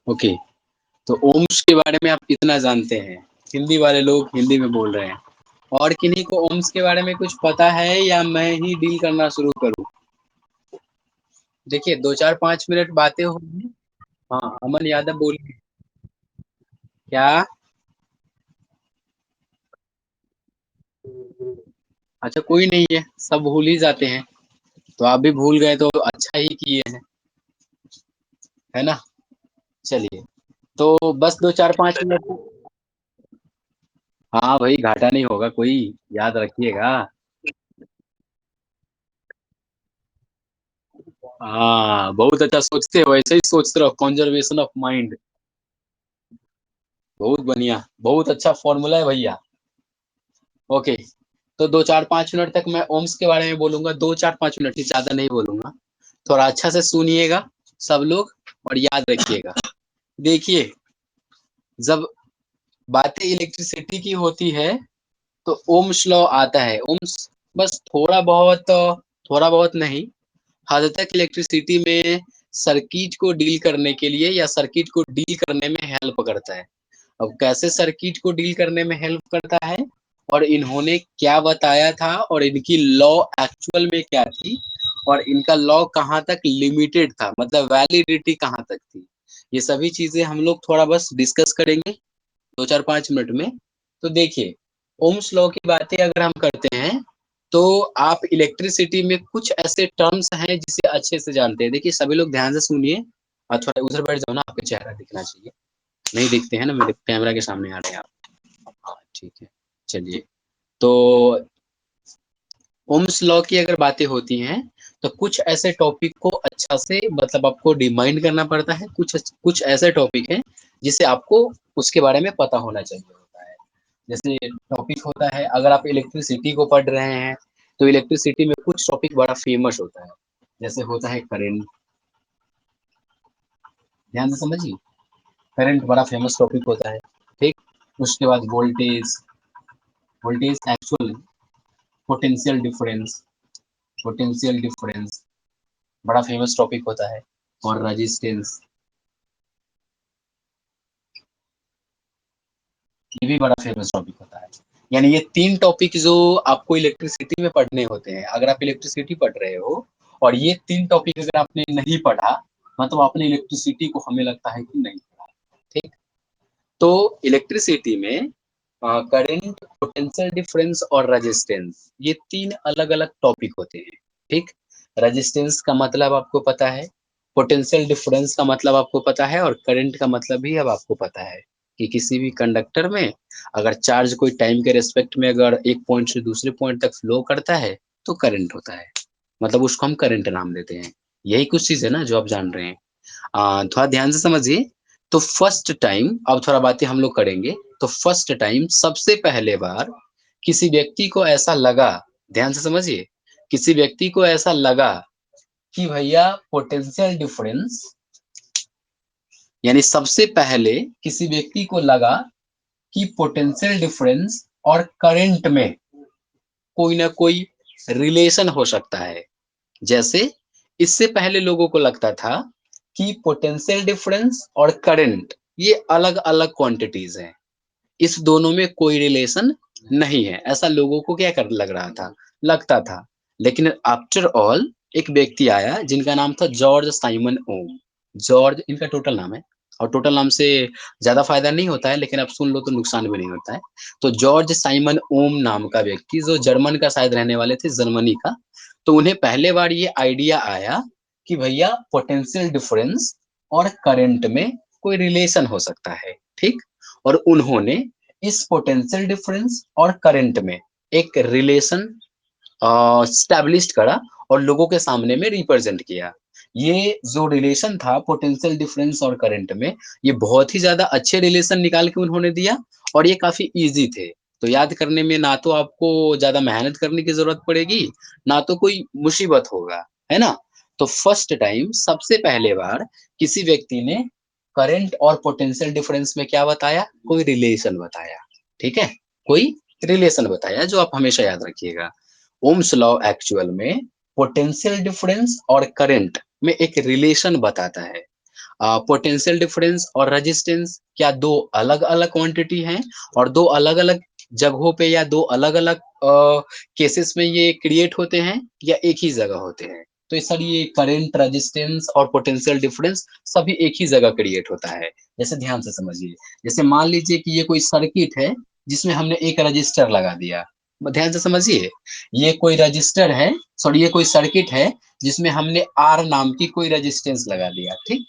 Okay, तो ohms के बारे में आप इतना जानते हैं, हिंदी वाले लोग हिंदी में बोल रहे हैं, और किन्हीं को ओम्स के बारे में कुछ पता है या मैं ही डील करना शुरू करूँ? देखिए 2 4 5 मिनट बातें होंगी। हाँ, अमन यादव बोलिए। क्या? अच्छा कोई नहीं है, सब भूल ही जाते हैं, तो आप भी भूल गए तो अच्छा ही किए हैं, है ना? चलिए, तो बस 2 4 5 मिनट। हाँ भाई, घाटा नहीं होगा कोई, याद रखिएगा। हाँ, बहुत अच्छा सोचते हो, ऐसे ही सोचते रहो, कंजर्वेशन ऑफ माइंड। बहुत बढ़िया, बहुत अच्छा फॉर्मूला है भैया। ओके, तो 2 4 5 मिनट तक मैं ओम्स के बारे में बोलूँगा, 2 4 5 मिनट ही, ज़्यादा नहीं बोलूँगा। थोड़ा अच्छा से सुनिएगा सब लोग और याद रखिएगा। देखिए, जब बातें इलेक्ट्रिसिटी की होती है, तो ओम्स लॉ आता है। ओम्स बस थोड़ा बहुत नहीं, हद तक इलेक्ट्रिसिटी में सर्किट को डील करने के लिए या सर्किट को डील करने में हेल्प करता है। अब कैसे सर्किट को डील करने में हेल्प करता है और इन्होंने क्या बताया था और इनकी लॉ एक्चुअल में क्या थी और इनका लॉ कहाँ तक लिमिटेड था, मतलब वैलिडिटी कहाँ तक थी, ये सभी चीजें हम लोग थोड़ा बस डिस्कस करेंगे 2 4 5 मिनट में। तो देखिए, ओम्स लॉ की बातें अगर हम करते हैं, तो आप इलेक्ट्रिसिटी में कुछ ऐसे टर्म्स हैं जिसे अच्छे से जानते हैं। देखिए सभी लोग ध्यान से सुनिए, और थोड़ा उधर बैठ जाओ ना, आपका चेहरा दिखना चाहिए। नहीं दिखते हैं ना, मेरे कैमरा के सामने आ रहे हैं आप। हाँ ठीक है, चलिए। तो ओम्स लॉ की अगर बातें होती हैं, तो कुछ ऐसे टॉपिक को अच्छा से मतलब आपको डिमाइंड करना पड़ता है। कुछ ऐसे टॉपिक हैं जिसे आपको उसके बारे में पता होना चाहिए होता है। जैसे टॉपिक होता है, अगर आप इलेक्ट्रिसिटी को पढ़ रहे हैं, तो इलेक्ट्रिसिटी में कुछ टॉपिक बड़ा फेमस होता है। जैसे होता है करंट, ध्यान से समझिए, करंट बड़ा फेमस टॉपिक होता है। ठीक, उसके बाद voltage, voltage actual, potential difference, potential difference बड़ा फेमस टॉपिक होता है। और रेजिस्टेंस, ये भी बड़ा फेमस टॉपिक होता है। यानी ये 3 टॉपिक जो आपको इलेक्ट्रिसिटी में पढ़ने होते हैं, अगर आप इलेक्ट्रिसिटी पढ़ रहे हो और ये 3 टॉपिक अगर आपने नहीं पढ़ा, मतलब आपने इलेक्ट्रिसिटी को हमें लगता है कि नहीं पढ़ा। ठीक, तो इलेक्ट्रिसिटी में करंट, पोटेंशियल डिफरेंस और रेजिस्टेंस, ये 3 अलग अलग टॉपिक होते हैं। ठीक, रेजिस्टेंस का मतलब आपको पता है, पोटेंशियल डिफरेंस का मतलब आपको पता है, और करंट का मतलब भी अब आपको पता है कि किसी भी कंडक्टर में अगर चार्ज कोई टाइम के रिस्पेक्ट में अगर एक पॉइंट से दूसरे पॉइंट तक फ्लो करता है, तो करंट होता है, मतलब उसको हम करंट नाम देते हैं। यही कुछ चीज है ना जो आप जान रहे हैं। थोड़ा ध्यान से समझिए। तो फर्स्ट टाइम, अब थोड़ा बातें हम लोग करेंगे। तो फर्स्ट टाइम, सबसे पहले बार किसी व्यक्ति को ऐसा लगा, ध्यान से समझिए, किसी व्यक्ति को ऐसा लगा कि भैया पोटेंशियल डिफरेंस, यानी सबसे पहले किसी व्यक्ति को लगा कि पोटेंशियल डिफरेंस और करंट में कोई ना कोई रिलेशन हो सकता है। जैसे इससे पहले लोगों को लगता था कि पोटेंशियल डिफरेंस और करंट ये अलग अलग क्वांटिटीज हैं, इस दोनों में कोई रिलेशन नहीं है, ऐसा लोगों को क्या कर लग रहा था, लगता था। लेकिन आफ्टर ऑल एक व्यक्ति आया जिनका नाम था जॉर्ज साइमन ओम। जॉर्ज इनका टोटल नाम है, और टोटल नाम से ज्यादा फायदा नहीं होता है, लेकिन आप सुन लो तो नुकसान भी नहीं होता है। तो जॉर्ज साइमन ओम नाम का व्यक्ति, जो जर्मन का शायद रहने वाले थे, जर्मनी का, तो उन्हें पहले बार ये आइडिया आया कि भैया पोटेंशियल डिफरेंस और करंट में कोई रिलेशन हो सकता है। ठीक, और उन्होंने इस पोटेंशियल डिफरेंस और करंट में एक रिलेशन स्टैब्लिश करा और लोगों के सामने में रिप्रेजेंट किया। ये जो रिलेशन था पोटेंशियल डिफरेंस और करंट में, ये बहुत ही ज्यादा अच्छे रिलेशन निकाल के उन्होंने दिया, और ये काफी इजी थे। तो याद करने में ना तो आपको ज्यादा मेहनत करने की जरूरत पड़ेगी, ना तो कोई मुसीबत होगा, है ना? तो फर्स्ट टाइम, सबसे पहले बार किसी व्यक्ति ने करंट और पोटेंशियल डिफरेंस में क्या बताया, कोई रिलेशन बताया। ठीक है, कोई रिलेशन बताया, जो आप हमेशा याद रखिएगा। ओम्स लॉ एक्चुअल में पोटेंशियल डिफरेंस और करंट में एक रिलेशन बताता है। पोटेंशियल डिफरेंस और रेजिस्टेंस क्या दो अलग अलग क्वांटिटी हैं और दो अलग अलग जगहों पे या दो अलग अलग केसेस में ये क्रिएट होते हैं या एक ही जगह होते हैं? तो सर ये करंट, रेजिस्टेंस और पोटेंशियल डिफरेंस सभी एक ही जगह क्रिएट होता है। जैसे ध्यान से समझिए, जैसे मान लीजिए कि ये कोई सर्किट है जिसमें हमने एक रजिस्टर लगा दिया। ध्यान से समझिए, ये कोई रजिस्टर है, सॉरी ये कोई सर्किट है जिसमें हमने आर नाम की कोई रेजिस्टेंस लगा दिया, ठीक।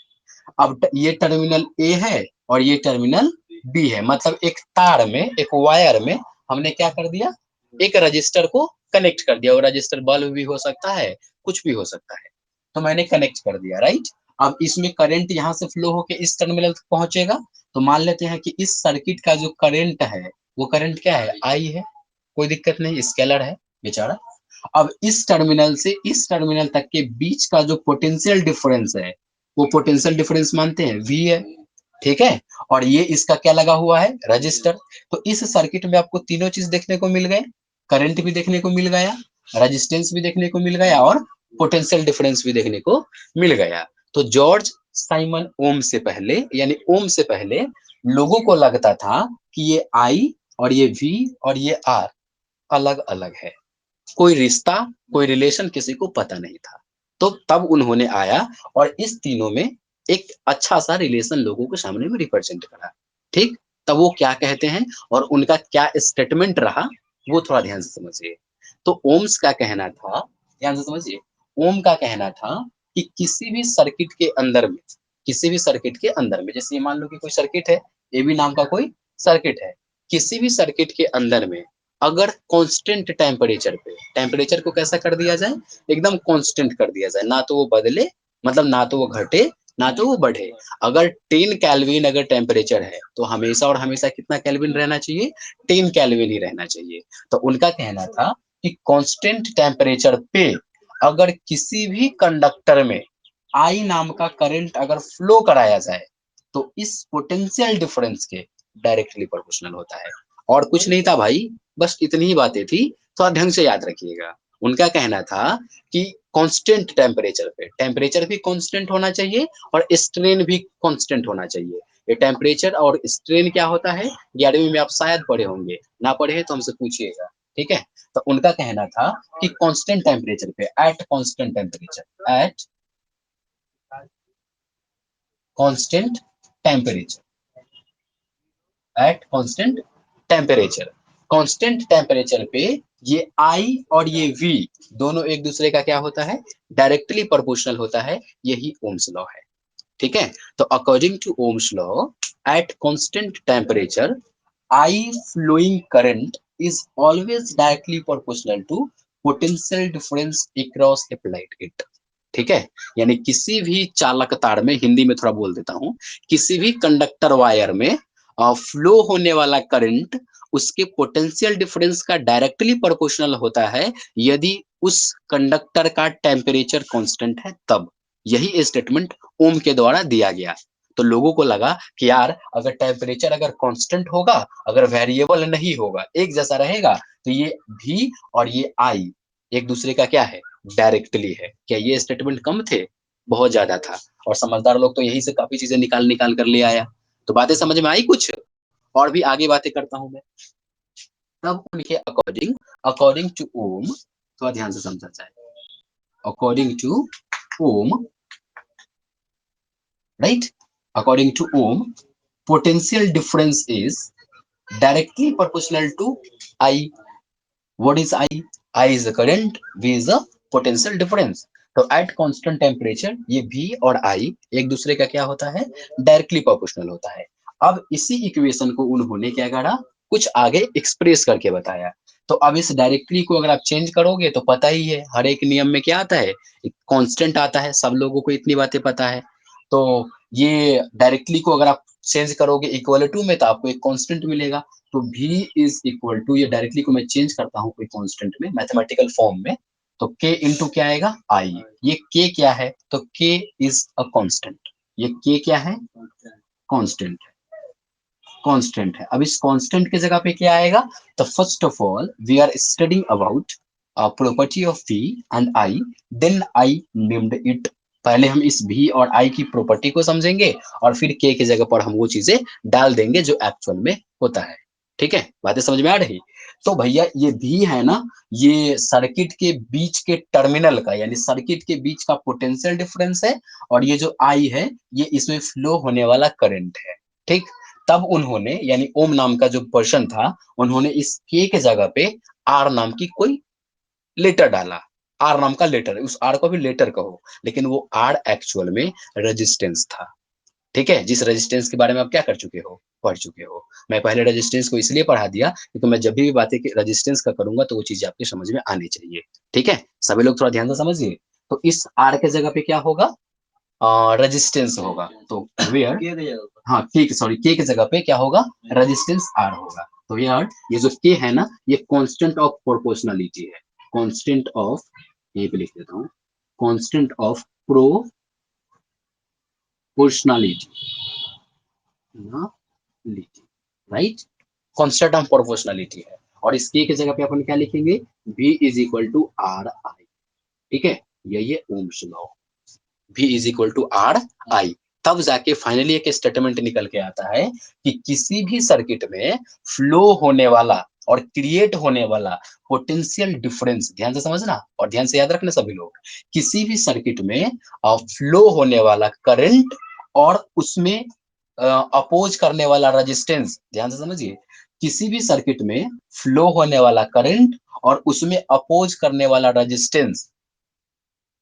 अब ये टर्मिनल ए है और ये टर्मिनल बी है, मतलब एक तार में, एक वायर में हमने क्या कर दिया, एक रजिस्टर को कनेक्ट कर दिया। वो रजिस्टर बल्ब भी हो सकता है, कुछ भी हो सकता है, तो मैंने कनेक्ट कर दिया, राइट। अब इसमें करंट यहाँ से फ्लो होके इस टर्मिनल तक पहुंचेगा, तो मान लेते हैं कि इस सर्किट का जो करंट है वो करंट क्या है, आई है, कोई दिक्कत नहीं, स्केलर है बेचारा। अब इस टर्मिनल से इस टर्मिनल तक के बीच का जो पोटेंशियल डिफरेंस है वो पोटेंशियल डिफरेंस मानते हैं वी है, ठीक है। और ये इसका क्या लगा हुआ है, रजिस्टर। तो इस सर्किट में आपको तीनों चीज देखने को मिल गए, करंट भी देखने को मिल गया, रेजिस्टेंस भी देखने को मिल गया और पोटेंशियल डिफरेंस भी देखने को मिल गया। तो जॉर्ज साइमन ओम से पहले, यानी ओम से पहले लोगों को लगता था कि ये आई और ये वी और ये आर अलग अलग है, कोई रिश्ता, कोई रिलेशन किसी को पता नहीं था। तो तब उन्होंने आया और इस तीनों में एक अच्छा सा रिलेशन लोगों के सामने में रिप्रेजेंट करा, ठीक। तब वो क्या कहते हैं और उनका क्या स्टेटमेंट रहा, वो थोड़ा ध्यान से समझिए। तो ओम्स का कहना था, ध्यान से समझिए, ओम का कहना था कि किसी भी सर्किट के अंदर में, किसी भी सर्किट के अंदर में, जैसे मान लो कि कोई सर्किट है, ए बी नाम का कोई सर्किट है, किसी भी सर्किट के अंदर में अगर कांस्टेंट टेम्परेचर पे, टेम्परेचर को कैसा कर दिया जाए, एकदम कांस्टेंट कर दिया जाए, ना तो वो बदले, मतलब ना तो वो घटे ना तो वो बढ़े। अगर 10 केल्विन अगर टेम्परेचर है तो हमेशा और हमेशा कितना केल्विन रहना चाहिए, 10 केल्विन ही रहना चाहिए। तो उनका कहना था कि कांस्टेंट टेम्परेचर पे अगर किसी भी कंडक्टर में आई नाम का करंट अगर फ्लो कराया जाए तो इस पोटेंशियल डिफरेंस के डायरेक्टली प्रोपोर्शनल होता है। और कुछ नहीं था भाई, बस इतनी ही बातें थी, थोड़ा ढंग से याद रखिएगा। उनका कहना था कि कांस्टेंट टेम्परेचर पे, टेम्परेचर भी कांस्टेंट होना चाहिए और स्ट्रेन भी कांस्टेंट होना चाहिए। ये टेम्परेचर और स्ट्रेन क्या होता है, 11वीं में आप शायद पढ़े होंगे, ना पढ़े तो हमसे पूछिएगा, ठीक है। तो उनका कहना था कि कांस्टेंट टेम्परेचर पे, eight constant temperature, eight constant temperature, eight constant temperature, constant temperature पे ये आई और ये वी दोनों एक दूसरे का क्या होता है, डायरेक्टली प्रोपोर्शनल होता है। यही ओम्स लॉ है, ठीक है। तो according to Ohm's law, at constant temperature I flowing current is always directly proportional to potential difference across applied it, ठीक है। यानी किसी भी चालक तार में, हिंदी में थोड़ा बोल देता हूं, किसी भी कंडक्टर वायर में फ्लो होने वाला करंट उसके पोटेंशियल डिफरेंस का डायरेक्टली प्रोपोर्शनल होता है यदि उस कंडक्टर का टेम्परेचर कांस्टेंट है तब। यही स्टेटमेंट ओम के द्वारा दिया गया। तो लोगों को लगा कि यार अगर टेम्परेचर अगर कांस्टेंट होगा, अगर वेरिएबल नहीं होगा, एक जैसा रहेगा, तो ये भी और ये आई एक दूसरे का क्या है, डायरेक्टली है। क्या ये स्टेटमेंट कम थे, बहुत ज्यादा था। और समझदार लोग तो यही से काफी चीजें निकाल निकाल कर ले आया। तो बातें समझ में आई कुछ, और भी आगे बातें करता हूं मैं। तब उनके अकॉर्डिंग, अकॉर्डिंग टू ओम, थोड़ा ध्यान से समझा जाए, according to Ohm, right, according to Ohm potential difference is directly proportional to I. What is I? I is the current, V is the potential difference. तो एट कांस्टेंट टेम्परेचर ये V और I एक दूसरे का क्या होता है, directly proportional होता है। अब इसी इक्वेशन को उन्होंने क्या करा, कुछ आगे एक्सप्रेस करके बताया। तो अब इस डायरेक्टली को अगर आप चेंज करोगे तो पता ही है हर एक नियम में क्या आता है, कांस्टेंट आता है, सब लोगों को इतनी बातें पता है। तो ये डायरेक्टली को अगर आप चेंज करोगे इक्वल टू में तो आपको एक कांस्टेंट मिलेगा। तो v इज इक्वल टू, ये डायरेक्टली को मैं चेंज करता हूँ कोई कांस्टेंट में, मैथमेटिकल फॉर्म में, तो k इंटू क्या आएगा, i। ये k क्या है, तो k इज अ कांस्टेंट। ये k क्या है, कांस्टेंट है, कांस्टेंट है। अब इस कांस्टेंट की जगह पे क्या आएगा, तो first of all we are studying about property of v and i, then I named it पहले हम इस v और i की प्रॉपर्टी को समझेंगे और फिर k की जगह पर हम वो चीजें डाल देंगे जो एक्चुअल में होता है। ठीक है, बातें समझ में आ रही? तो भैया ये v है ना, ये सर्किट के बीच के टर्मिनल का यानी सर्किट के बीच का पोटेंशियल डिफरेंस है और ये जो I है ये इसमें फ्लो होने वाला करंट है। ठीक, तब उन्होंने यानी ओम नाम का जो पर्सन था उन्होंने इस k के जगह पे r नाम की कोई लेटर डाला। आर नाम का लेटर, उस आर को भी लेटर कहो, लेकिन वो आर एक्चुअल में रेजिस्टेंस था। ठीक है, जिस रेजिस्टेंस के बारे में आप क्या कर चुके हो, पढ़ चुके हो। मैं पहले रेजिस्टेंस को इसलिए पढ़ा दिया क्योंकि मैं जब भी बातें रेजिस्टेंस का करूंगा तो वो चीजें आपके समझ में आनी चाहिए। ठीक है, सभी लोग थोड़ा ध्यान से समझिए। तो इस आर के जगह पे क्या होगा, रेजिस्टेंस होगा। तो वेयर, हाँ ठीक, सॉरी, के की जगह पे क्या होगा, रेजिस्टेंस आर होगा। तो ये जो के है ना, ये कांस्टेंट ऑफ प्रोपोर्शनलिटी है। कांस्टेंट ऑफ, यहीं पे लिख देता हूँ, constant of proportionality, right, constant of proportionality है। और इस के की जगह पे अपन क्या लिखेंगे, v is equal to R I. ठीक है, यही है Ohm's law, v is equal to R I. तब जाके फाइनली एक स्टेटमेंट निकल के आता है कि किसी भी सर्किट में फ्लो होने वाला और क्रिएट होने वाला पोटेंशियल डिफरेंस, ध्यान से समझना और ध्यान से याद रखना सभी लोग, किसी भी सर्किट में फ्लो होने वाला करंट और उसमें अपोज करने वाला रेजिस्टेंस, ध्यान से समझिए, किसी भी सर्किट में फ्लो होने वाला करंट और उसमें अपोज करने वाला रेजिस्टेंस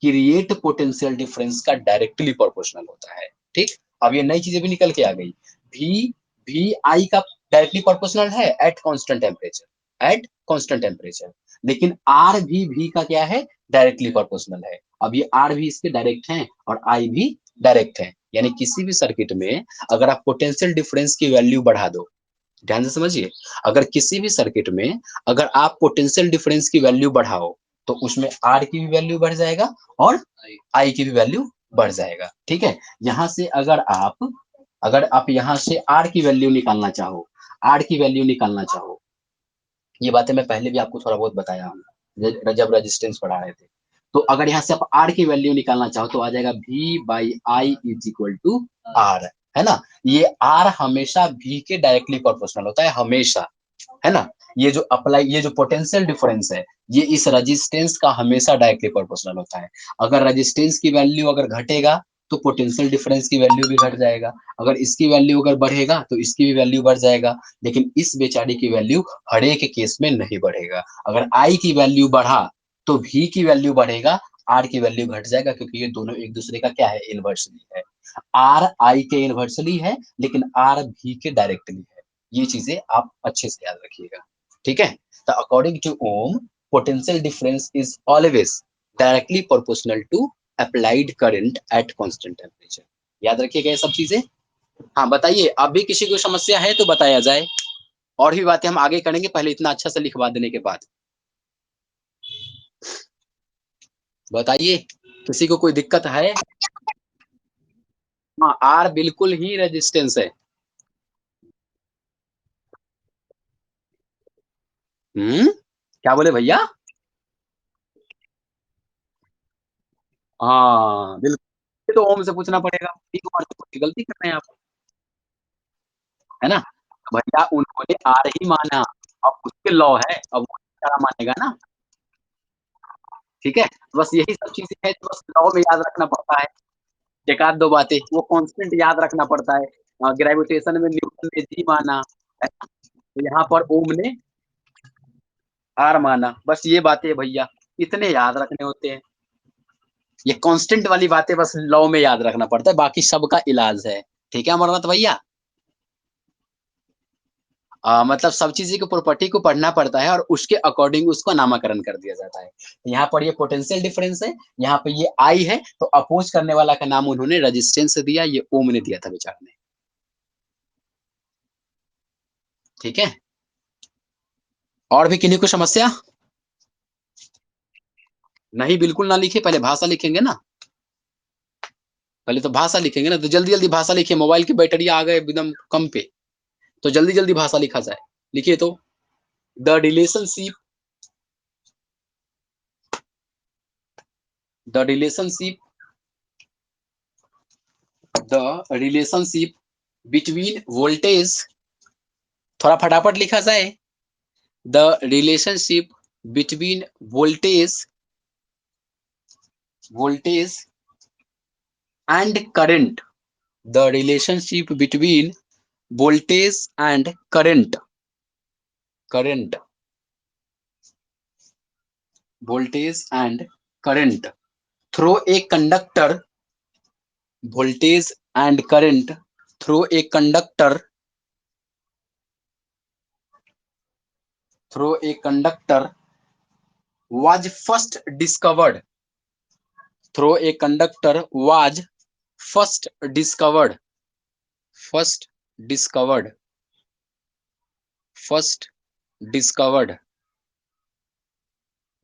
क्रिएट पोटेंशियल डिफरेंस का डायरेक्टली प्रोपोर्शनल होता है। ठीक, अब ये नई चीजें भी निकल के आ गई। भी आई का डायरेक्टली प्रोपोर्शनल है eight constant temperature, eight constant temperature, लेकिन आर भी का क्या है, डायरेक्टली प्रोपोर्शनल है। अब ये आर भी इसके डायरेक्ट हैं और आई भी डायरेक्ट है, यानी किसी भी सर्किट में अगर आप पोटेंशियल डिफरेंस की वैल्यू बढ़ा दो, ध्यान से समझिए, अगर किसी भी सर्किट में अगर आप पोटेंशियल डिफरेंस की वैल्यू बढ़ाओ तो उसमें आर की भी वैल्यू बढ़ जाएगा और आई की भी वैल्यू बढ़ जाएगा। ठीक है, यहां से अगर आप यहां से आर की वैल्यू निकालना चाहो, आर की वैल्यू निकालना चाहो, ये बातें मैं पहले भी आपको थोड़ा बहुत बताया हूँ जब रेजिस्टेंस पढ़ा रहे थे। तो अगर यहाँ से आप आर की वैल्यू निकालना चाहो तो आ जाएगा v by I is equal to R, है ना। ये आर हमेशा v के डायरेक्टली प्रोपोर्शनल होता है, हमेशा, है ना। ये जो पोटेंशियल डिफरेंस है ये इस रेजिस्टेंस का हमेशा डायरेक्टली प्रोपोर्शनल होता है। अगर रेजिस्टेंस की वैल्यू अगर घटेगा तो पोटेंशियल डिफरेंस की वैल्यू भी घट जाएगा, अगर इसकी वैल्यू अगर बढ़ेगा तो इसकी भी वैल्यू बढ़ जाएगा, लेकिन इस बेचारी की वैल्यू हर एक केस में नहीं बढ़ेगा। अगर आई की वैल्यू बढ़ा तो भी की वैल्यू बढ़ेगा, आर की वैल्यू घट जाएगा, क्योंकि ये दोनों एक दूसरे का क्या है, इनवर्सली है। आर आई के इनवर्सली है लेकिन आर भी के डायरेक्टली है। ये चीजें आप अच्छे से याद रखिएगा। ठीक है, तो according to Ohm potential difference is always directly proportional to applied current at constant temperature. याद रखिएगा ये सब चीजें। हाँ बताइए, अभी किसी को समस्या है तो बताया जाए, और भी बातें हम आगे करेंगे, पहले इतना अच्छा से लिखवा देने के बाद बताइए, किसी को कोई दिक्कत है? हाँ, आर बिल्कुल ही रेजिस्टेंस है। क्या बोले भैया? हाँ बिल्कुल, तो ओम से पूछना पड़ेगा, गलती कर रहे हैं आप, है ना। भैया उन्होंने आर ही माना, अब उसके लॉ है, अब वो सारा मानेगा ना। ठीक है, बस यही सब चीजें हैं जो बस लॉ में याद रखना पड़ता है। एक आध दो बातें वो कांस्टेंट याद रखना पड़ता है। ग्रेविटेशन में न्यूटन ने जी माना, है ना? तो यहाँ पर ओम ने आर माना, बस ये बातें भैया इतने याद रखने होते हैं। ये कांस्टेंट वाली बातें बस लॉ में याद रखना पड़ता है, बाकी सबका इलाज है। ठीक है अमरनाथ भैया, मतलब सब चीजें की प्रॉपर्टी को पढ़ना पड़ता है और उसके अकॉर्डिंग उसका नामकरण कर दिया जाता है। यहाँ पर ये पोटेंशियल डिफरेंस है, यहाँ पे ये आई है, तो अपोज करने वाला का नाम उन्होंने रेजिस्टेंस दिया, ये ओम ने दिया था बेचारा ने। ठीक है, और भी किन्हीं को समस्या? नहीं, बिल्कुल ना लिखे, पहले भाषा लिखेंगे ना, पहले तो भाषा लिखेंगे ना, तो जल्दी जल्दी भाषा लिखिए, मोबाइल की बैटरी आ गए एकदम कम पे, तो जल्दी जल्दी भाषा लिखा जाए। लिखिए तो, the relationship, the relationship the relationship between voltage, थोड़ा फटाफट लिखा जाए, the relationship between voltage and current, the relationship between voltage and current voltage and current through a conductor, voltage and current through a conductor was first discovered, through a conductor was first discovered first discovered first discovered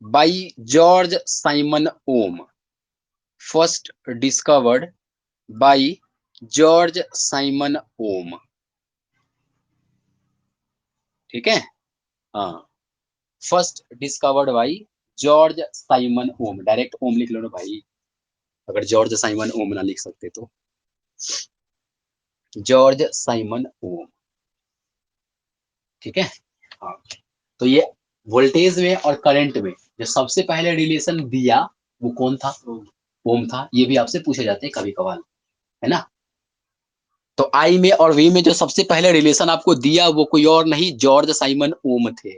by George Simon Ohm, first discovered by George Simon Ohm, ठीक है, हाँ, first discovered by George Simon Ohm, direct Ohm लिख लो ना भाई, अगर George Simon ओम ना लिख सकते तो, जॉर्ज साइमन ओम, ठीक है, हाँ। तो ये वोल्टेज में और करंट में जो सबसे पहले रिलेशन दिया वो कौन था? ओम था। ये भी आपसे पूछे जाते हैं कभी कभार, है ना। तो आई में और वी में जो सबसे पहले रिलेशन आपको दिया वो कोई और नहीं, जॉर्ज साइमन ओम थे।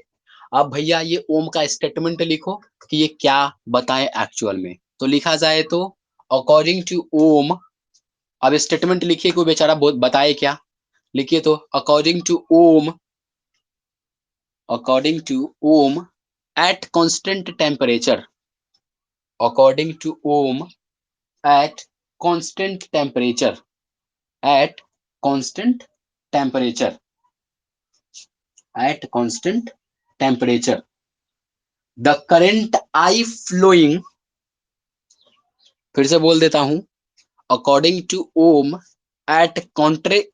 अब भैया ये ओम का स्टेटमेंट लिखो कि ये क्या बताएं एक्चुअल में। तो लिखा जाए तो अकॉर्डिंग टू ओम, अब स्टेटमेंट लिखिए, कोई बेचारा बताए क्या, लिखिए तो according to Ohm at constant temperature, according to Ohm at constant temperature, at constant temperature, at constant temperature the current I flowing, फिर से बोल देता हूं, according to ohm at constant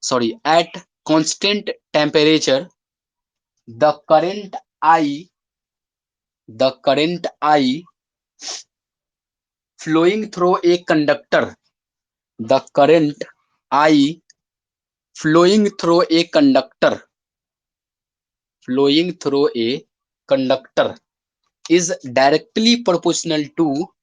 temperature the current I flowing through a conductor, the current I flowing through a conductor is directly proportional to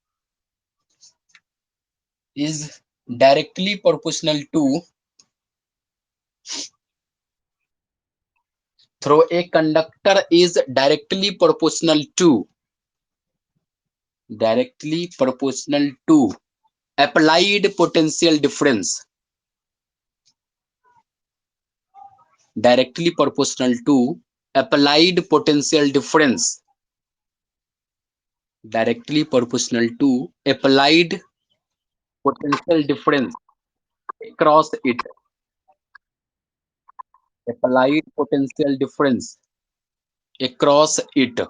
through a conductor is directly proportional to applied potential difference, directly proportional to applied potential difference, directly proportional to applied potential difference across it, applied potential difference across it,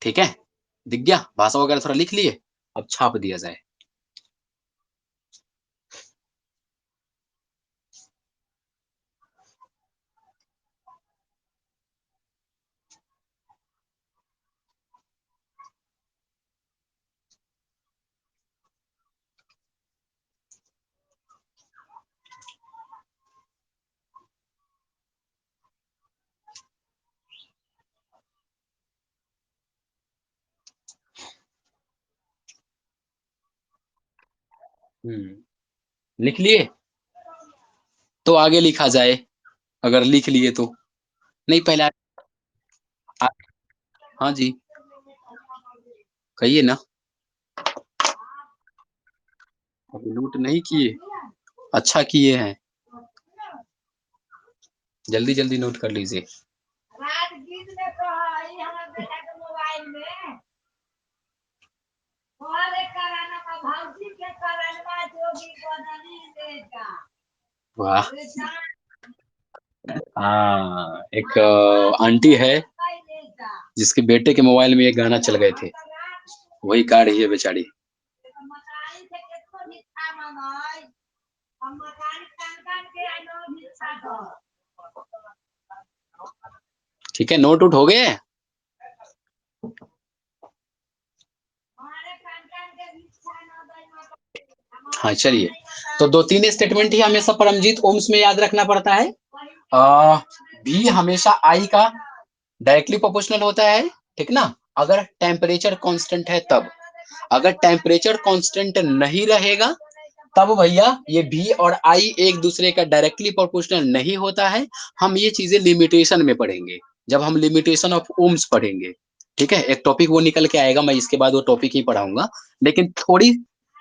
ठीक है, दिख गया, भाषा वगैरह थोड़ा लिख लिए, अब छाप दिया जाए। लिख लिए तो आगे लिखा जाए, अगर लिख लिए तो, नहीं पहले आ, हाँ जी, कहिए ना, अभी नोट नहीं किए, अच्छा किए हैं, जल्दी जल्दी नोट कर लीजिए। वाह, हाँ, एक आंटी है जिसके बेटे के मोबाइल में एक गाना चल गए थे, वही गा रही है बेचारी। ठीक है, नोट उठ हो गए। हाँ चलिए, तो दो तीन स्टेटमेंट ही हमेशा परमजीत ओम्स में याद रखना पड़ता है। भी हमेशा आई का डायरेक्टली प्रोपोर्शनल होता है, ठीक ना, अगर टेम्परेचर कांस्टेंट है तब। अगर टेम्परेचर कांस्टेंट नहीं रहेगा तब भैया ये भी और आई एक दूसरे का डायरेक्टली प्रोपोर्शनल नहीं होता है। हम ये चीजें लिमिटेशन में पढ़ेंगे, जब हम लिमिटेशन ऑफ ओम्स पढ़ेंगे, ठीक है, एक टॉपिक वो निकल के आएगा, मैं इसके बाद वो टॉपिक ही पढ़ाऊंगा। लेकिन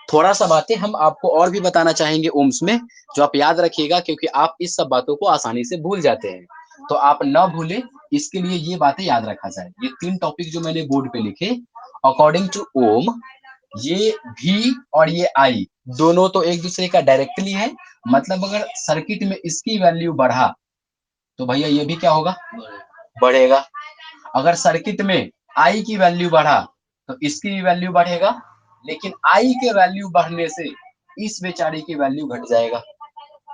थोड़ा सा बातें हम आपको और भी बताना चाहेंगे ओम्स में, जो आप याद रखिएगा, क्योंकि आप इस सब बातों को आसानी से भूल जाते हैं। तो आप न भूले, इसके लिए ये बातें याद रखा जाए। ये तीन टॉपिक जो मैंने बोर्ड पे लिखे, अकॉर्डिंग टू ओम, ये भी और ये आई दोनों तो एक दूसरे का डायरेक्टली है। मतलब अगर सर्किट में इसकी वैल्यू बढ़ा तो भैया ये भी क्या होगा, बढ़ेगा। अगर सर्किट में आई की वैल्यू बढ़ा तो इसकी भी वैल्यू बढ़ेगा। लेकिन आई के वैल्यू बढ़ने से इस बेचारे की वैल्यू घट जाएगा,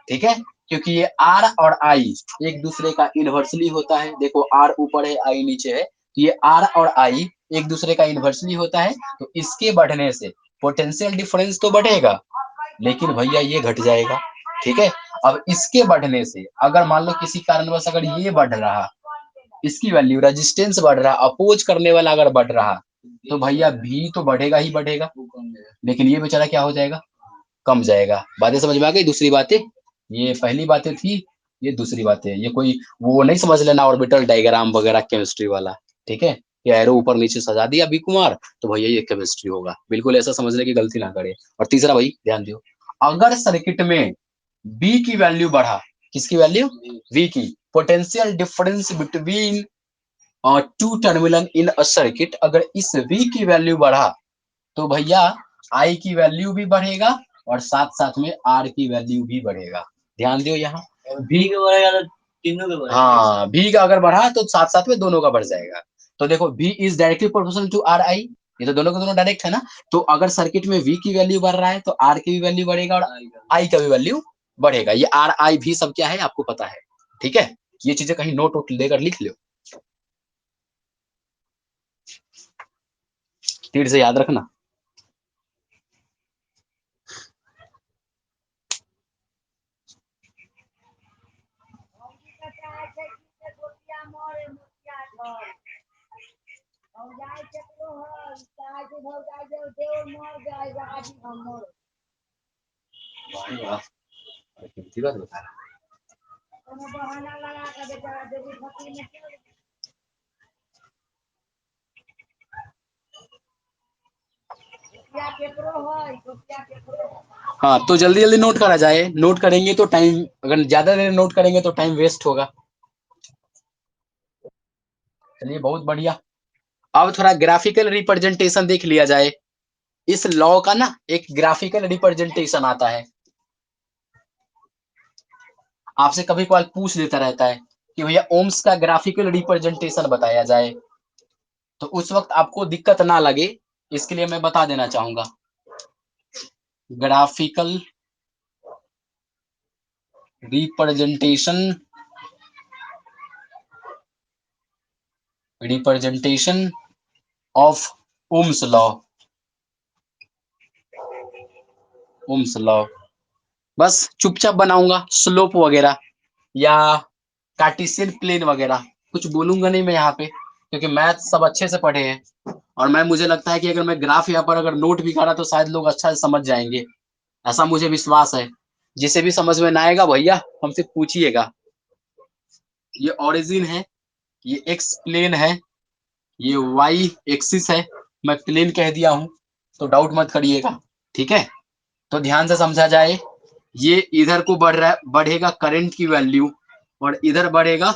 ठीक है, क्योंकि ये आर और आई एक दूसरे का इनवर्सली होता है। देखो आर ऊपर है, आई नीचे है, तो ये आर और आई एक दूसरे का इनवर्सली होता है। तो इसके बढ़ने से पोटेंशियल डिफरेंस तो बढ़ेगा, लेकिन भैया ये घट जाएगा, ठीक है। अब इसके बढ़ने से अगर मान लो किसी कारणवश अगर ये बढ़ रहा, इसकी वैल्यू रेजिस्टेंस बढ़ रहा, अपोज करने वाला अगर बढ़ रहा, तो भैया भी तो बढ़ेगा ही बढ़ेगा, लेकिन ये बेचारा क्या हो जाएगा, कम जाएगा। बातें समझ में आ गई? दूसरी बातें, ये पहली बातें थी, ये दूसरी बातें। ये कोई वो नहीं समझ लेना ऑर्बिटल डायग्राम वगैरह केमिस्ट्री वाला, ठीक है, ये एरो ऊपर नीचे सजा दिया बी कुमार तो भैया ये केमिस्ट्री होगा, बिल्कुल ऐसा समझने की गलती ना करे। और तीसरा भाई ध्यान दियो, अगर सर्किट में बी की वैल्यू बढ़ा, किसकी वैल्यू, वी की, potential difference between two terminal in a circuit, अगर इस वी की वैल्यू बढ़ा तो भैया आई की वैल्यू भी बढ़ेगा और साथ साथ में आर की वैल्यू भी बढ़ेगा। ध्यान दियो यहाँ, भी का बढ़ेगा तो तीनों का बढ़ेगा। हाँ, भी का अगर बढ़ा तो साथ साथ में दोनों का बढ़ जाएगा। तो देखो भी is directly proportional to R I, ये तो दोनों का दोनों डायरेक्ट है ना। तो अगर सर्किट में वी की वैल्यू बढ़ रहा है तो आर की भी वैल्यू बढ़ेगा और आई का भी वैल्यू बढ़ेगा। ये आर आई भी सब क्या है आपको पता है, ठीक है। ये चीजें कहीं नोट वोट लेकर लिख लो, तीर से याद रखना। बात बता रहा, हाँ तो जल्दी जल्दी नोट करा जाए। नोट करेंगे तो टाइम, अगर ज्यादा देर नोट करेंगे तो टाइम वेस्ट होगा। चलिए बहुत बढ़िया। अब थोड़ा ग्राफिकल रिप्रेजेंटेशन देख लिया जाए। इस लॉ का ना एक ग्राफिकल रिप्रेजेंटेशन आता है, आपसे कभी कभार पूछ लेता रहता है कि भैया ओम्स का ग्राफिकल रिप्रेजेंटेशन बताया जाए। तो उस वक्त आपको दिक्कत ना लगे, इसके लिए मैं बता देना चाहूंगा। Graphical representation of Ohm's law, Ohm's law बस चुपचाप बनाऊंगा। स्लोप वगैरह या कार्टेशियन प्लेन वगैरह कुछ बोलूंगा नहीं मैं यहाँ पे, क्योंकि मैथ सब अच्छे से पढ़े हैं। और मैं, मुझे लगता है कि अगर मैं ग्राफ यहाँ पर अगर नोट भी करा तो शायद लोग अच्छा से समझ जाएंगे, ऐसा मुझे विश्वास है। जिसे भी समझ में ना आएगा भैया हमसे पूछिएगा। ये ओरिजिन है, ये एक्स प्लेन है, ये वाई एक्सिस है, मैं प्लेन कह दिया हूं तो डाउट मत करिएगा, ठीक है। तो ध्यान से समझा जाए, ये इधर को बढ़ रहा है, बढ़ेगा करंट की वैल्यू, और इधर बढ़ेगा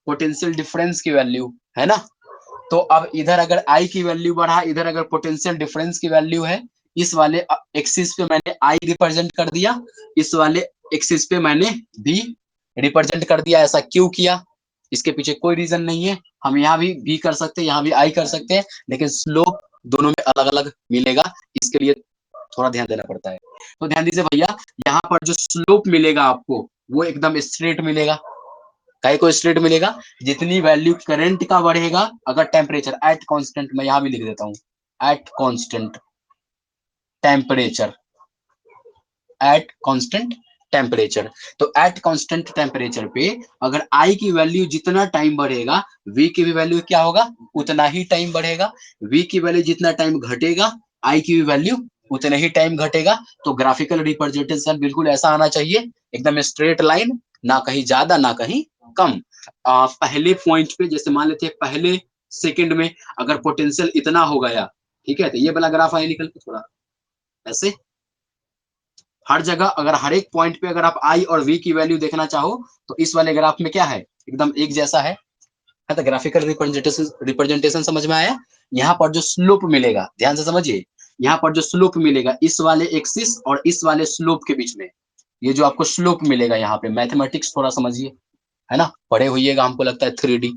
पोटेंशियल डिफरेंस की वैल्यू, है ना। तो अब इधर अगर आई की वैल्यू बढ़ा, इधर अगर पोटेंशियल डिफरेंस की वैल्यू है, इस वाले एक्सिस पे मैंने आई रिप्रेजेंट कर दिया, इस वाले एक्सिस पे मैंने बी रिप्रेजेंट कर दिया। ऐसा क्यों किया, इसके पीछे कोई रीजन नहीं है। हम यहाँ भी बी कर सकते हैं, यहाँ भी आई कर सकते हैं, लेकिन स्लोप दोनों में अलग अलग मिलेगा, इसके लिए थोड़ा ध्यान देना पड़ता है। तो ध्यान दीजिए भैया, यहाँ पर जो स्लोप मिलेगा आपको वो एकदम स्ट्रेट मिलेगा। काय को स्ट्रेट मिलेगा, जितनी वैल्यू करंट का बढ़ेगा, अगर टेम्परेचर एट कांस्टेंट, मैं यहां भी लिख देता हूं, eight constant temperature, eight constant temperature. तो एट कांस्टेंट टेम्परेचर पे अगर आई की वैल्यू जितना टाइम बढ़ेगा, वी की भी वैल्यू क्या होगा, उतना ही टाइम बढ़ेगा। वी की वैल्यू जितना टाइम घटेगा, आई की भी वैल्यू उतना ही टाइम घटेगा। तो ग्राफिकल रिप्रेजेंटेशन बिल्कुल ऐसा आना चाहिए, एकदम स्ट्रेट लाइन, ना कहीं ज्यादा ना कहीं कम। पहले पॉइंट पे जैसे मान लेते हैं पहले सेकंड में अगर पोटेंशियल इतना हो गया, ठीक है, तो ये वाला ग्राफ आए निकल के थोड़ा ऐसे। हर जगह अगर हर एक पॉइंट पे अगर आप आई और वी की वैल्यू देखना चाहो तो इस वाले ग्राफ में क्या है, एकदम एक जैसा है। तो ग्राफिकल रिप्रेजेंटेशन समझ में आया। यहाँ पर जो स्लोप मिलेगा, ध्यान से समझिए, यहाँ पर जो स्लोप मिलेगा इस वाले एक्सिस और इस वाले स्लोप के बीच में, ये जो आपको स्लोप मिलेगा यहाँ पे, मैथमेटिक्स थोड़ा समझिए, है ना, पढ़े हुईएगा हमको लगता है 3D,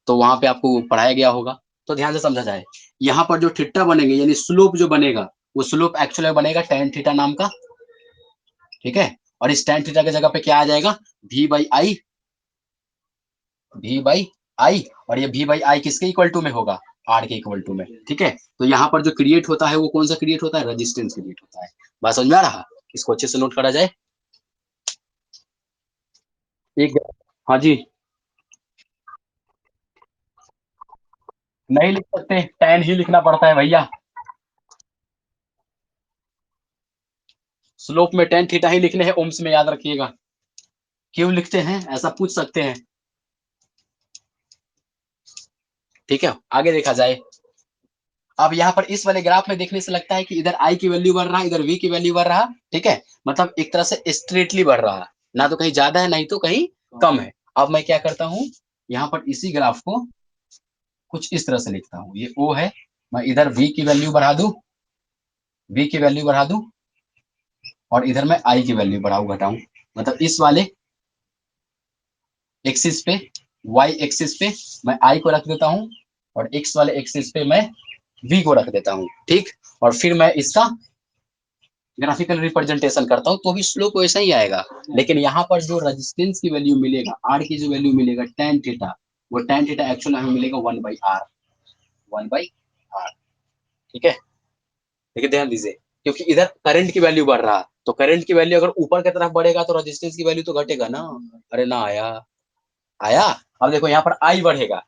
तो वहां पे आपको पढ़ाया गया होगा, तो ध्यान से समझा जाए। यहाँ पर जो थीटा बनेंगे यानी स्लोप जो बनेगा, वो स्लोप एक्चुअली बनेगा tan थीटा नाम का, ठीक है। और इस tan थीटा की जगह पे क्या आ जाएगा, v by I, v by आई, और ये v बाई आई किसके इक्वल टू में होगा, r के इक्वल टू में, ठीक है। तो यहाँ पर जो क्रिएट होता है वो कौन सा क्रिएट होता है, रेजिस्टेंस क्रिएट होता है। बात समझ में आ रहा, इसको अच्छे से नोट करा जाए। एक, हाँ जी, नहीं लिख सकते, tan ही लिखना पड़ता है भैया, स्लोप में tan थीटा ही लिखने हैं, ओम्स में, याद रखिएगा। क्यों लिखते हैं ऐसा पूछ सकते हैं, ठीक है। आगे देखा जाए। अब यहाँ पर इस वाले ग्राफ में देखने से लगता है कि इधर आई की वैल्यू बढ़ रहा है, इधर वी की वैल्यू बढ़ रहा, ठीक है, मतलब एक तरह से स्ट्रेटली बढ़ रहा, ना तो कहीं ज्यादा है नहीं तो कहीं कम है। अब मैं क्या करता हूँ, यहाँ पर इसी ग्राफ को कुछ इस तरह से लिखता हूँ, ये ओ है, मैं इधर वी की वैल्यू बढ़ा दूं, वी की वैल्यू बढ़ा दूं, और इधर मैं आई की वैल्यू बढ़ाऊं घटाऊं, मतलब इस वाले एक्सिस पे, वाई एक्सिस पे मैं आई को रख देता हूँ, और एक्स वाले एक्सिस पे मैं वी को रख देता हूँ, ठीक। और फिर मैं इसका ग्राफिकल रिप्रेजेंटेशन करता हूँ, तो भी स्लोप वैसा ही आएगा। लेकिन यहाँ पर जो रेजिस्टेंस की वैल्यू मिलेगा, आर की जो वैल्यू मिलेगा tan थीटा, वो tan थीटा एक्चुअल हमें मिलेगा 1/r, 1/r, ठीक है। लेकिन ध्यान दीजिए, क्योंकि इधर करंट की वैल्यू बढ़ रहा, तो करंट की वैल्यू अगर ऊपर की तरफ बढ़ेगा तो रेजिस्टेंस की वैल्यू तो घटेगा ना। अरे ना आया, आया। अब देखो यहाँ पर आई बढ़ेगा,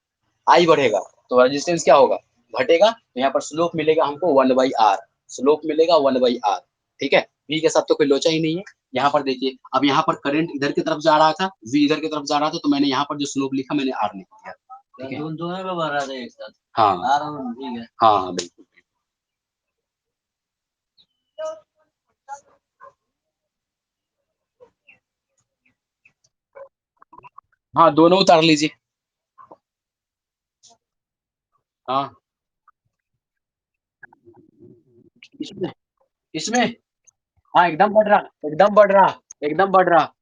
आई बढ़ेगा तो रेजिस्टेंस क्या होगा, घटेगा, तो यहाँ पर स्लोप मिलेगा हमको 1/r, स्लोप मिलेगा 1/r, ठीक है। v के साथ तो कोई लोचा ही नहीं है। यहाँ पर देखिए, अब यहाँ पर करंट इधर की तरफ जा रहा था, v इधर की तरफ जा रहा था, तो मैंने यहाँ पर जो स्लोप लिखा मैंने r लिख दिया, ठीक है। दोनों का बढ़ रहा था एक साथ, हाँ r और v है, हाँ हाँ बिल्कुल। हाँ दोनों उतार लीजिए, हाँ इसमें, इसमें, हाँ एकदम बढ़ रहा, एकदम बढ़ रहा, एकदम बढ़ रहा।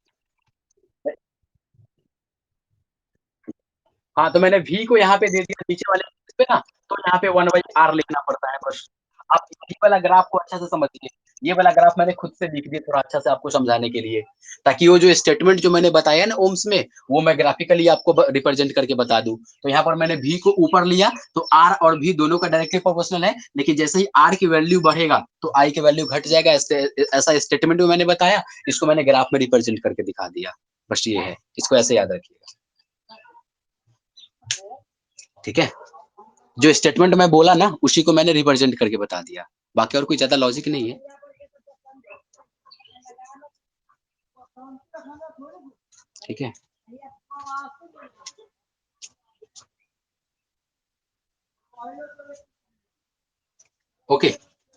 हाँ तो मैंने v को यहाँ पे दे दिया नीचे वाले पे ना, तो यहाँ पे 1/r लिखना पड़ता है बस। आप ये वाला ग्राफ को अच्छा से समझिए, ये वाला ग्राफ मैंने खुद से लिख दिया थोड़ा अच्छा से आपको समझाने के लिए, ताकि वो जो स्टेटमेंट जो मैंने बताया ना ओम्स में, वो मैं ग्राफिकली आपको रिप्रेजेंट करके बता दूं। तो यहाँ पर मैंने v को ऊपर लिया, तो r और v दोनों का डायरेक्टली प्रोपोर्शनल है, लेकिन जैसे ही r की वैल्यू बढ़ेगा तो i की वैल्यू घट जाएगा, ऐसा स्टेटमेंट में मैंने बताया, इसको मैंने ग्राफ में रिप्रेजेंट करके दिखा दिया, बस ये है, इसको ऐसे याद रखिएगा, ठीक है। जो स्टेटमेंट मैं बोला ना उसी को मैंने रिप्रेजेंट करके बता दिया, बाकी और कोई ज्यादा लॉजिक नहीं है, ठीक है। ओके,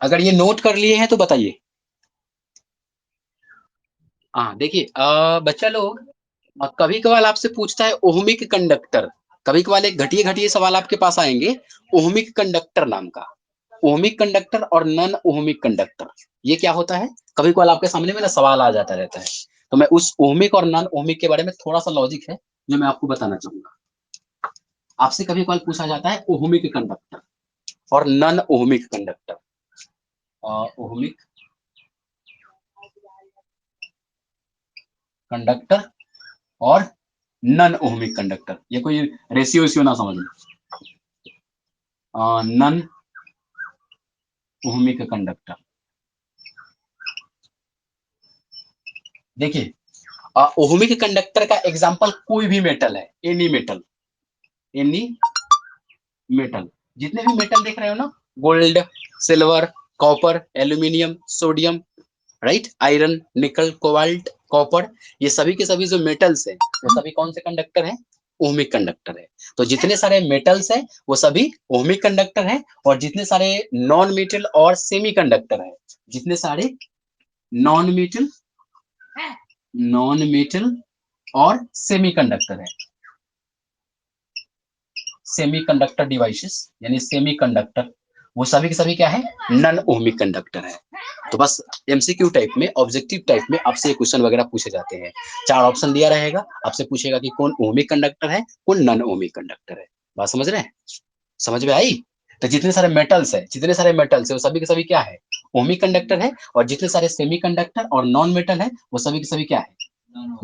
अगर ये नोट कर लिए हैं तो बताइए। हाँ देखिए, बच्चा लोग, कभी कभार आपसे पूछता है ओहमिक कंडक्टर, कभी कभार एक घटिया घटिया सवाल आपके पास आएंगे, ओहमिक कंडक्टर नाम का, ओहमिक कंडक्टर और नॉन ओहमिक कंडक्टर, ये क्या होता है, कभी कभार आपके सामने में ना सवाल आ जाता रहता है। तो मैं उस ओहमिक और नॉन ओहमिक के बारे में थोड़ा सा लॉजिक है जो मैं आपको बताना चाहूंगा। आपसे कभी कभार पूछा जाता है ओहमिक कंडक्टर और non ohmic conductor, ohmic conductor और नॉन ओहमिक कंडक्टर, ये कोई रेशियो वेशियो ना समझ लो, नॉन ओहमिक कंडक्टर, देखिए ओहमिक कंडक्टर का एग्जांपल कोई भी मेटल है, एनी मेटल, एनी मेटल, जितने भी मेटल देख रहे हो ना, gold, silver, copper, aluminium, sodium, right, iron, निकल, कोबाल्ट, कॉपर, ये सभी के सभी जो मेटल्स है वो सभी कौन से कंडक्टर है? ओहमिक कंडक्टर है। तो जितने सारे मेटल्स है वो सभी ओहमिक कंडक्टर है, और जितने सारे नॉन मेटल और सेमी कंडक्टर है, जितने सारे नॉन मेटल, नॉन मेटल और सेमी कंडक्टर है, सेमी कंडक्टर डिवाइसेस यानी सेमी कंडक्टर, वो सभी के सभी क्या है? नन ओहमिक कंडक्टर है। तो बस एमसीक्यू टाइप में, ऑब्जेक्टिव टाइप में आपसे क्वेश्चन वगैरह पूछे जाते हैं। 4 ऑप्शन दिया रहेगा, आपसे पूछेगा कि कौन ओहमिक कंडक्टर है, कौन नन ओहमिक कंडक्टर है। बात समझ रहे हैं? समझ में आई? तो जितने सारे मेटल्स है, जितने सारे मेटल्स है वो सभी के सभी क्या है? ओहमिक कंडक्टर है, और जितने सारे सेमी कंडक्टर और नॉन मेटल है वो सभी के सभी क्या है?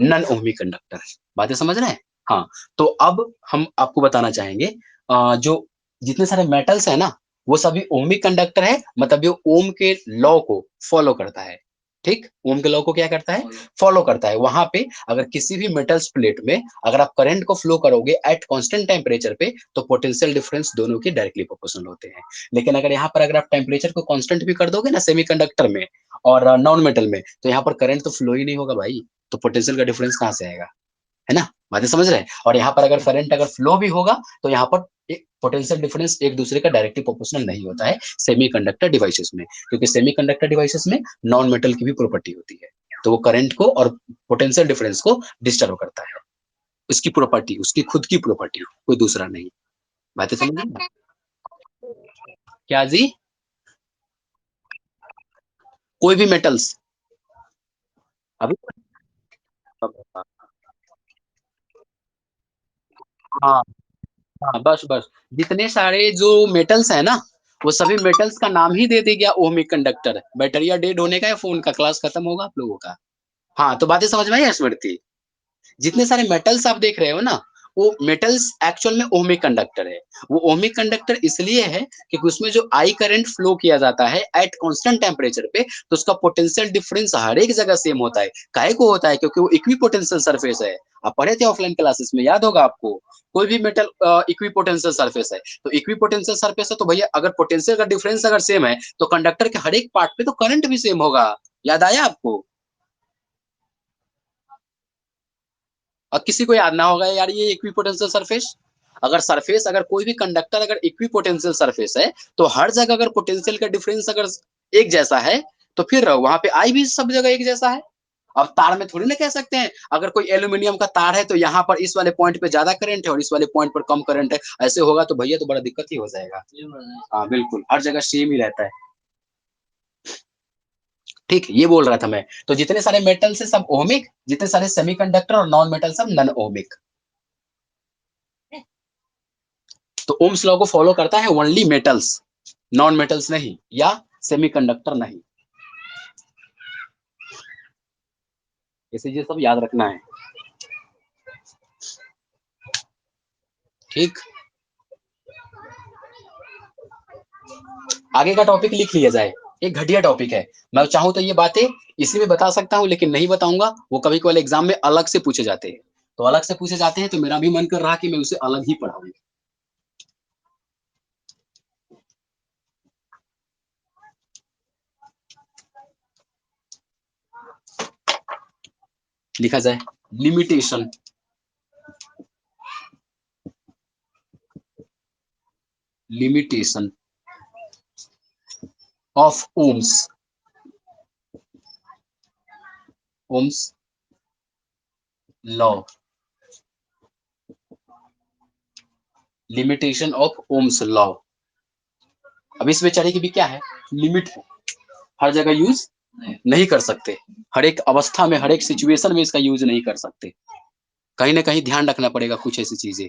नन ओहमिक कंडक्टर है। बातें समझ रहे हैं? हाँ, तो अब हम आपको बताना चाहेंगे जो जितने सारे मेटल्स है ना, वो सभी ओहमिक कंडक्टर है, मतलब ये ओम के लॉ को फॉलो करता है। ठीक, ओम के लॉ को क्या करता है? फॉलो करता है। वहां पे अगर किसी भी मेटल्स प्लेट में अगर आप करंट को फ्लो करोगे एट कांस्टेंट टेम्परेचर पे, तो पोटेंशियल डिफरेंस दोनों के डायरेक्टली प्रोपोर्शनल होते हैं। लेकिन अगर यहाँ पर अगर आप टेम्परेचर को कांस्टेंट भी कर दोगे ना सेमीकंडक्टर में और नॉन मेटल में, तो यहाँ पर करंट तो फ्लो ही नहीं होगा भाई, तो पोटेंशियल का डिफरेंस कहाँ से आएगा? है ना? बातें समझ रहे हैं? और यहाँ पर अगर करंट अगर फ्लो भी होगा तो यहाँ पर एक पोटेंशियल डिफरेंस एक दूसरे का डायरेक्टली प्रोपोर्शनल नहीं होता है सेमीकंडक्टर डिवाइसेस में, क्योंकि सेमीकंडक्टर डिवाइसेस में नॉन मेटल की भी प्रॉपर्टी होती है, तो वो करंट को और पोटेंशियल डिफरेंस को डिस्टर्ब करता है। उसकी प्रॉपर्टी, उसकी खुद की प्रॉपर्टी, कोई दूसरा नहीं। बातें समझ रहे हैं? क्या जी? कोई भी मेटल्स अभी, हाँ हाँ, बस बस, जितने सारे जो मेटल्स है ना, वो सभी मेटल्स का नाम ही दे दी गया ओमिक कंडक्टर। बैटरिया डेड होने का या फोन का क्लास खत्म होगा आप लोगों का। हाँ, तो बातें समझ में आई स्मृति? जितने सारे मेटल्स आप देख रहे हो ना, वो मेटल्स एक्चुअल में ओमिक कंडक्टर है। वो ओमिक कंडक्टर इसलिए है क्योंकि उसमें जो आई करंट फ्लो किया जाता है एट कांस्टेंट टेम्परेचर पे, तो उसका पोटेंशियल डिफरेंस हर एक जगह सेम होता है। काहे को होता है? क्योंकि वो इक्विपोटेंशियल सरफेस है। आप पढ़े थे ऑफलाइन क्लासेस में, याद होगा आपको। कोई भी मेटल इक्विपोटेंशियल सरफेस है, तो इक्विपोटेंशियल सरफेस है तो भैया अगर पोटेंशियल का डिफरेंस अगर सेम है तो कंडक्टर के हर एक पार्ट पे तो करंट भी सेम होगा। याद आया आपको? और किसी को याद ना होगा यार ये इक्विपोटेंशियल सरफेस। अगर सरफेस, अगर कोई भी कंडक्टर अगर इक्विपोटेंशियल सरफेस है, तो हर जगह अगर पोटेंशियल का डिफरेंस अगर एक जैसा है, तो फिर वहां पे आई भी सब जगह एक जैसा है। अब तार में थोड़ी ना कह सकते हैं अगर कोई एल्यूमिनियम का तार है तो यहाँ पर इस वाले पॉइंट पे ज्यादा करंट है और इस वाले पॉइंट पर कम करंट है, ऐसे होगा तो भैया तो बड़ा दिक्कत ही हो जाएगा। हाँ बिल्कुल, हर जगह सेम ही रहता है। ठीक, ये बोल रहा था मैं। तो जितने सारे मेटल से सब ओमिक, जितने सारे सेमीकंडक्टर और नॉन मेटल सब नन ओमिक। तो ओम्स लॉ को फॉलो करता है ओनली मेटल्स, नॉन मेटल्स नहीं, या सेमीकंडक्टर नहीं। इसे ये सब याद रखना है। ठीक, आगे का टॉपिक लिख लिया जाए। एक घटिया टॉपिक है। मैं चाहूं तो ये बातें इसी में बता सकता हूं, लेकिन नहीं बताऊंगा। वो कभी कभी एग्जाम में अलग से पूछे जाते हैं, तो अलग से पूछे जाते हैं तो मेरा भी मन कर रहा कि मैं उसे अलग ही पढ़ाऊं। लिखा जाए limitation, limitation of Ohm's, Ohm's law, limitation of Ohm's law. अब इस बेचारे की भी क्या है? लिमिट है, हर जगह यूज नहीं कर सकते, हर एक अवस्था में, हर एक सिचुएशन में इसका यूज नहीं कर सकते। कहीं ना कहीं ध्यान रखना पड़ेगा कुछ ऐसी चीजें।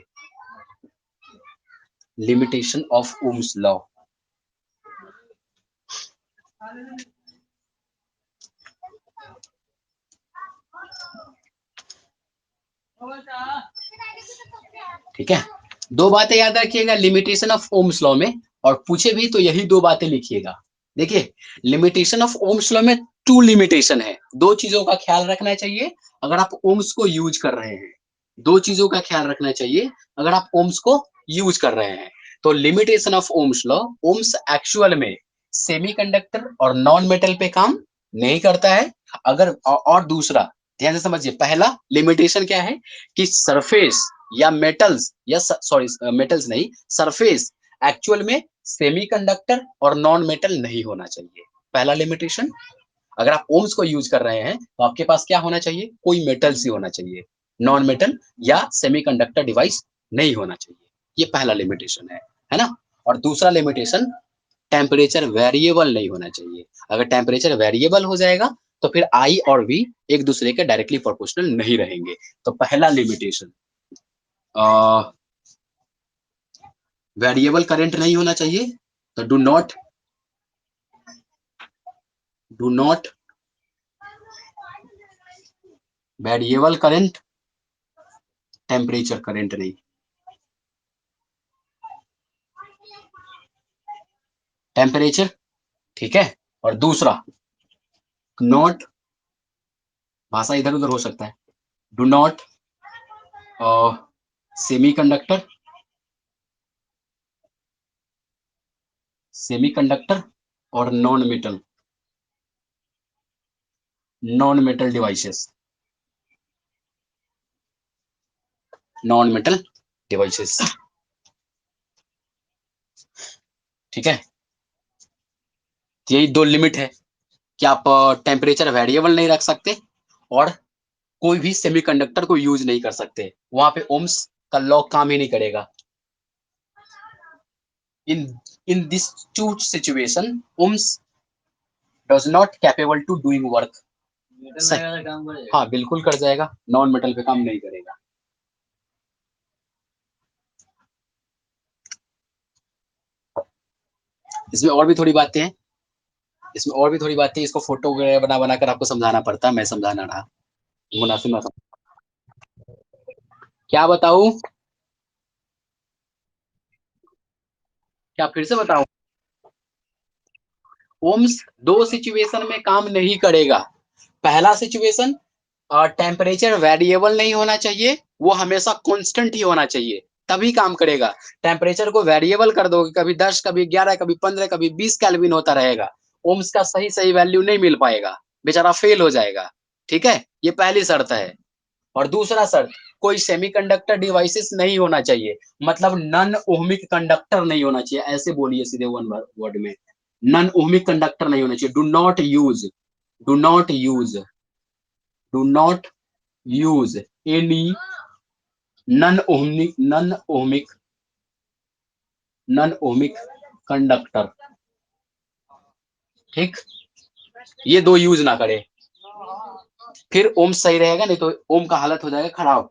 Limitation of Ohm's law. ठीक है, दो बातें याद रखिएगा लिमिटेशन ऑफ ओम्स लॉ में, और पूछे भी तो यही दो बातें लिखिएगा। देखिए, लिमिटेशन ऑफ ओम्स लॉ में टू लिमिटेशन है, दो चीजों का ख्याल रखना चाहिए अगर आप ओम्स को यूज कर रहे हैं। दो चीजों का ख्याल रखना चाहिए अगर आप ओम्स को यूज कर रहे हैं। तो limitation of Ohm's law, Ohm's actual में सेमीकंडक्टर और नॉन मेटल पे काम नहीं करता है। अगर और दूसरा ध्यान से समझिए, पहला लिमिटेशन क्या है कि सरफेस या मेटल्स या सॉरी मेटल्स नहीं, सरफेस एक्चुअल में सेमीकंडक्टर और नॉन मेटल नहीं होना चाहिए। पहला लिमिटेशन। अगर आप ओम्स को यूज कर रहे हैं तो आपके पास क्या होना चाहिए, कोई मेटल्स ही होना चाहिए, नॉन मेटल या सेमीकंडक्टर डिवाइस नहीं होना चाहिए। ये पहला लिमिटेशन है ना। और दूसरा लिमिटेशन, टेम्परेचर वेरिएबल नहीं होना चाहिए। अगर टेम्परेचर वेरिएबल हो जाएगा तो फिर आई और वी एक दूसरे के डायरेक्टली प्रोपोर्शनल नहीं रहेंगे। तो पहला लिमिटेशन, वेरिएबल करंट नहीं होना चाहिए। तो do not variable current, temperature current नहीं, टेम्परेचर। ठीक है। और दूसरा, नॉट, भाषा इधर उधर हो सकता है, डू नॉट सेमीकंडक्टर, सेमीकंडक्टर और non metal devices, non metal devices. ठीक है। तो यही दो लिमिट है कि आप टेम्परेचर वेरिएबल नहीं रख सकते और कोई भी सेमीकंडक्टर को यूज नहीं कर सकते, वहां पे ओम्स का लॉ काम ही नहीं करेगा। In in this two situation ohms does not capable to doing work. हाँ बिल्कुल कर जाएगा, नॉन मेटल पे काम नहीं करेगा। इसमें और भी थोड़ी बातें हैं, इसमें और भी थोड़ी बातें, इसको फोटो वगैरह बना बना कर आपको समझाना पड़ता है, मैं समझाना रहा, मुनासिब ना समझ। क्या बताऊं, क्या फिर से बताऊं। ओम्स दो सिचुएशन में काम नहीं करेगा। पहला सिचुएशन, टेम्परेचर वेरिएबल नहीं होना चाहिए, वो हमेशा कांस्टेंट ही होना चाहिए, तभी काम करेगा। टेम्परेचर को वेरिएबल कर दोगे, कभी 10, कभी 11, कभी 15, कभी 20 केल्विन होता रहेगा, ओम्स का सही सही वैल्यू नहीं मिल पाएगा, बेचारा फेल हो जाएगा। ठीक है, ये पहली शर्त है। और दूसरा शर्त, कोई सेमीकंडक्टर डिवाइसेस नहीं होना चाहिए, मतलब नन ओहमिक कंडक्टर नहीं होना चाहिए, ऐसे बोलिए सीधे वन वर्ड में, नन ओहमिक कंडक्टर नहीं होना चाहिए। Do not use do not use any non ohmic conductor. ठीक, ये दो यूज ना करे, फिर ओम सही रहेगा, नहीं तो ओम का हालत हो जाएगा खराब।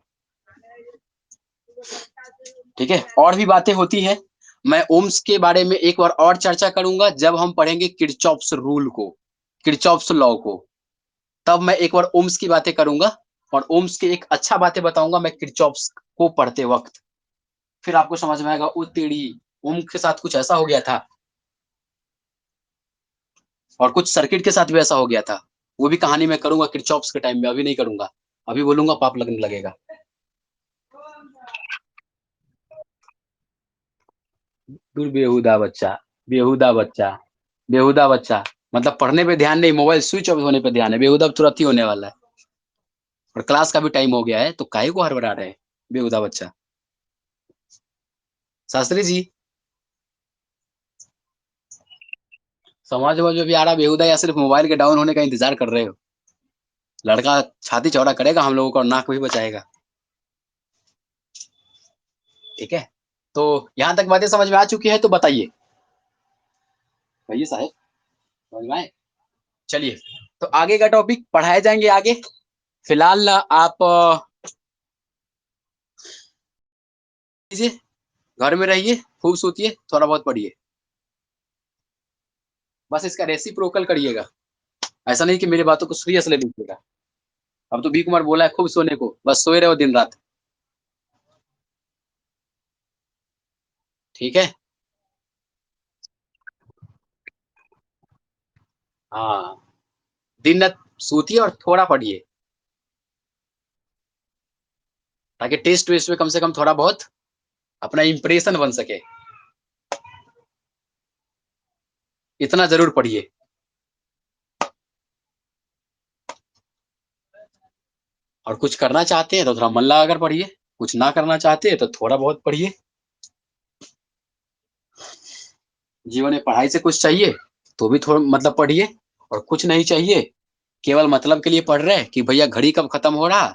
ठीक है, और भी बातें होती है, मैं ओम्स के बारे में एक बार और चर्चा करूंगा जब हम पढ़ेंगे किरचॉफ्स रूल को, किरचॉफ्स लॉ को, तब मैं एक बार ओम्स की बातें करूंगा और ओम्स की एक अच्छा बातें बताऊंगा मैं किरचॉफ्स को पढ़ते वक्त, फिर आपको समझ में आएगा ओ तेरी, ओम के साथ कुछ ऐसा हो गया था और कुछ सर्किट के साथ भी ऐसा हो गया था। वो भी कहानी मैं करूंगा किरचॉफ्स के टाइम में, अभी नहीं करूंगा, अभी बोलूंगा पाप लगने लगेगा। दूर बेहुदा बच्चा, बेहुदा बच्चा, बेहुदा बच्चा, मतलब पढ़ने पे ध्यान नहीं, मोबाइल स्विच ऑफ होने पे ध्यान है, बेहुदा तुरंत ही होने वाला है। और क्लास का भी टाइम हो गया है, तो काहे को हड़बड़ा रहे हैं, बेहुदा बच्चा। शास्त्री जी, समझ में जो भी आ रहा बेहुदा, या सिर्फ मोबाइल के डाउन होने का इंतजार कर रहे हो। लड़का छाती चौड़ा करेगा हम लोगों को और नाक भी बचाएगा। ठीक है, तो यहाँ तक बातें समझ में आ चुकी है तो बताइए भैया साहब, समझ में आए। चलिए, तो आगे का टॉपिक पढ़ाए जाएंगे आगे। फिलहाल आप लीजिए, घर में रहिए, खूब सोचिए, थोड़ा बहुत पढ़िए, बस इसका रेसिप्रोकल करिएगा, ऐसा नहीं कि मेरी बातों को सीरियस ले लीजिएगा। अब तो बी कुमार बोला है खूब सोने को, बस सोए रहो दिन रात। ठीक है। हाँ, दिन रात सोतिए और थोड़ा पढ़िए, ताकि टेस्ट वेस्ट में कम से कम थोड़ा बहुत अपना इंप्रेशन बन सके। इतना जरूर पढ़िए। और कुछ करना चाहते हैं तो थोड़ा मन लगा कर पढ़िए, कुछ ना करना चाहते हैं तो थोड़ा बहुत पढ़िए। जीवन में पढ़ाई से कुछ चाहिए तो भी थोड़ा मतलब पढ़िए, और कुछ नहीं चाहिए, केवल मतलब के लिए पढ़ रहे हैं कि भैया घड़ी कब खत्म हो रहा,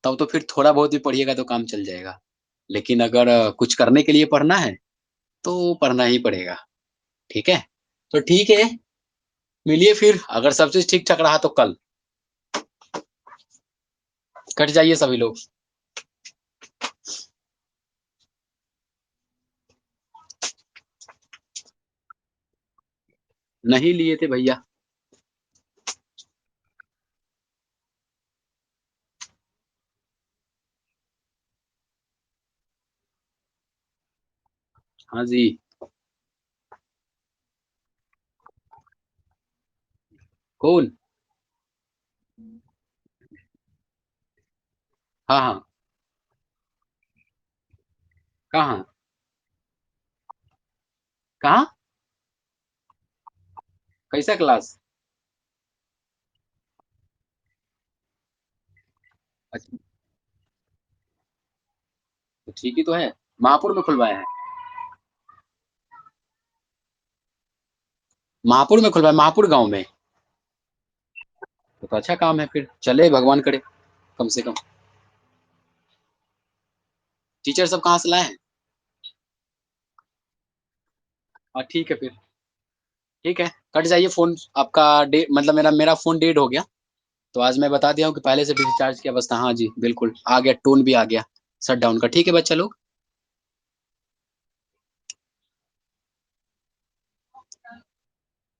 तब तो फिर थोड़ा बहुत भी पढ़िएगा तो काम चल जाएगा। लेकिन अगर कुछ करने के लिए पढ़ना है तो पढ़ना ही पड़ेगा। ठीक है? तो ठीक है, मिलिए फिर, अगर सब चीज ठीक ठाक रहा तो कल। कट जाइए सभी लोग। नहीं लिए थे भैया। हाँ जी। कौन? हाँ हाँ। कहाँ? कहाँ? कैसा क्लास? अच्छा, तो ठीक ही तो है। महापुर में खुलवाया है? महापुर में खुलवाया, महापुर गांव में? तो अच्छा काम है, फिर चले भगवान करे कम से कम। टीचर सब कहाँ से लाए हैं? हाँ ठीक है फिर। ठीक है, कट जाइए फोन। आपका डे मतलब मेरा मेरा फोन डेड हो गया, तो आज मैं बता दिया हूँ कि पहले से डिस्चार्ज की अवस्था। हाँ जी बिल्कुल आ गया, टोन भी आ गया शट डाउन का। ठीक है बच्चा लोग।